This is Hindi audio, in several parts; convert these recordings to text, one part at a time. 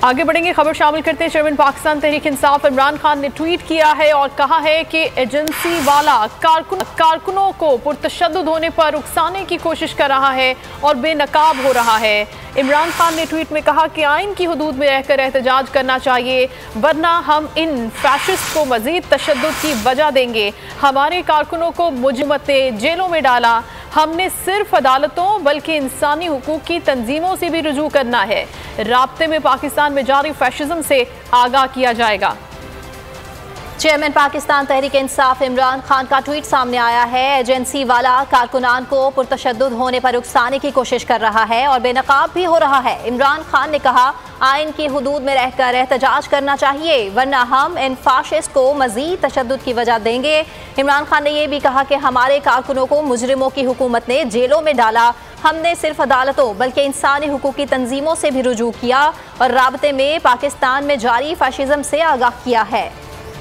आगे बढ़ेंगे, खबर शामिल करते हैं। चेयरमैन पाकिस्तान तहरीक इंसाफ इमरान खान ने ट्वीट किया है और कहा है कि एजेंसी वाला कारकुनों को पुरतशद्दुद होने पर उकसाने की कोशिश कर रहा है और बेनकाब हो रहा है। इमरान खान ने ट्वीट में कहा कि आइन की हदूद में रहकर एहतजाज करना चाहिए, वरना हम इन फैशिस्ट को मजीद तशद्दुद की वजह देंगे। हमारे कारकुनों को मुजरिमों ने जेलों में डाला। हमने सिर्फ अदालतों बल्कि इंसानी हुकूक की तंजीमों से भी रुजू करना है। राब्ते में पाकिस्तान में जारी फैशिज्म से आगाह किया जाएगा। चेयरमैन पाकिस्तान तहरीक इंसाफ इमरान खान का ट्वीट सामने आया है। एजेंसी वाला कारकुनान को पुरतशद्दुद होने पर उकसाने की कोशिश कर रहा है और बेनकाब भी हो रहा है। इमरान खान ने कहा, आइन की हुदूद में रहकर एहतजाज करना चाहिए, वरना हम इन फाशिस्ट को मजीद तशद्दुद की वजह देंगे। इमरान खान ने यह भी कहा कि हमारे कारकुनों को मुजरिमों की हुकूमत ने जेलों में डाला। हमने सिर्फ अदालतों बल्कि इंसानी हुकूक की तंजीमों से भी रुजू किया और राब्ते में पाकिस्तान में जारी फैशिज्म से आगाह किया है।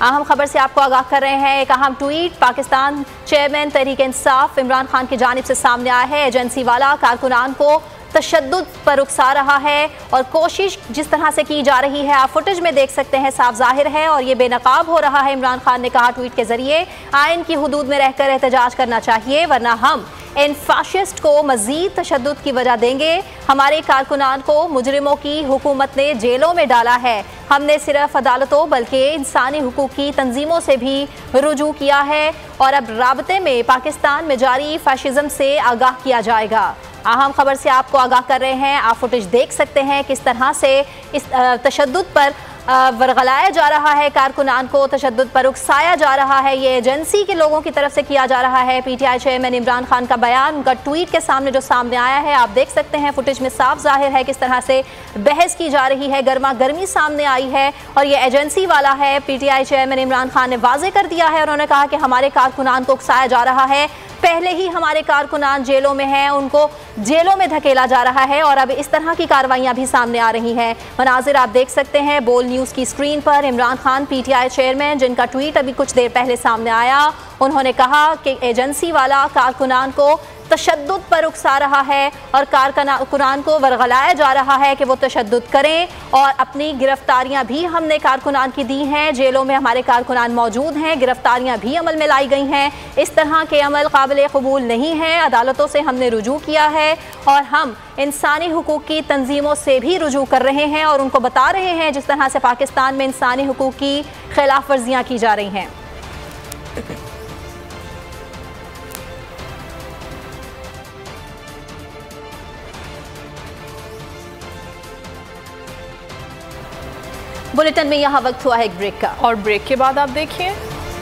अहम खबर से आपको आगाह कर रहे हैं। एक अहम ट्वीट पाकिस्तान चेयरमैन तहरीक इंसाफ इमरान खान की जानिब से सामने आया है। एजेंसी वाला कारकुनान को तशद्दुद पर उकसा रहा है और कोशिश जिस तरह से की जा रही है आप फुटेज में देख सकते हैं, साफ जाहिर है और ये बेनकाब हो रहा है। इमरान खान ने कहा ट्वीट के जरिए, आइन की हुदूद में रहकर एहतजाज करना चाहिए, वरना हम इन फाशिस्ट को मजीद तशद्दुद की वजह देंगे। हमारे कारकुनान को मुजरिमों की हुकूमत ने जेलों में डाला है। हमने सिर्फ अदालतों बल्कि इंसानी हुकूक की तंजीमों से भी रुजू किया है और अब राब्ते में पाकिस्तान में जारी फैशिज्म से आगाह किया जाएगा। अहम खबर से आपको आगाह कर रहे हैं। आप फुटेज देख सकते हैं किस तरह से इस तशद्दुद पर वरगलाया जा रहा है, कारकुनान को तशद्दुद पर उकसाया जा रहा है। ये एजेंसी के लोगों की तरफ से किया जा रहा है। पीटीआई चेयरमैन इमरान खान का बयान, उनका ट्वीट के सामने जो सामने आया है, आप देख सकते हैं फुटेज में साफ जाहिर है किस तरह से बहस की जा रही है, गर्मा गर्मी सामने आई है और ये एजेंसी वाला है। पीटीआई चेयरमैन इमरान खान ने वाजे कर दिया है, उन्होंने कहा कि हमारे कारकुनान को उकसाया जा रहा है। पहले ही हमारे कारकुनान जेलों में हैं, उनको जेलों में धकेला जा रहा है और अब इस तरह की कार्रवाइयां भी सामने आ रही हैं। मनाजिर आप देख सकते हैं बोल न्यूज़ की स्क्रीन पर। इमरान खान पीटीआई चेयरमैन, जिनका ट्वीट अभी कुछ देर पहले सामने आया, उन्होंने कहा कि एजेंसी वाला कारकुनान को तशद्दुद पर उकसा रहा है और कारकुनान को वरगलाया जा रहा है कि वो तशद्दुद करें और अपनी गिरफ्तारियां भी हमने कारकुनान की दी हैं। जेलों में हमारे कारकुनान मौजूद हैं, गिरफ्तारियां भी अमल में लाई गई हैं। इस तरह के अमल काबिल कबूल नहीं है। अदालतों से हमने रुजू किया है और हम इंसानी हुकूक की तंजीमों से भी रुजू कर रहे हैं और उनको बता रहे हैं जिस तरह से पाकिस्तान में इंसानी हुकूक की खिलाफ वर्जियाँ की जा रही हैं। बुलेटिन में यहाँ वक्त हुआ है एक ब्रेक का और ब्रेक के बाद आप देखिए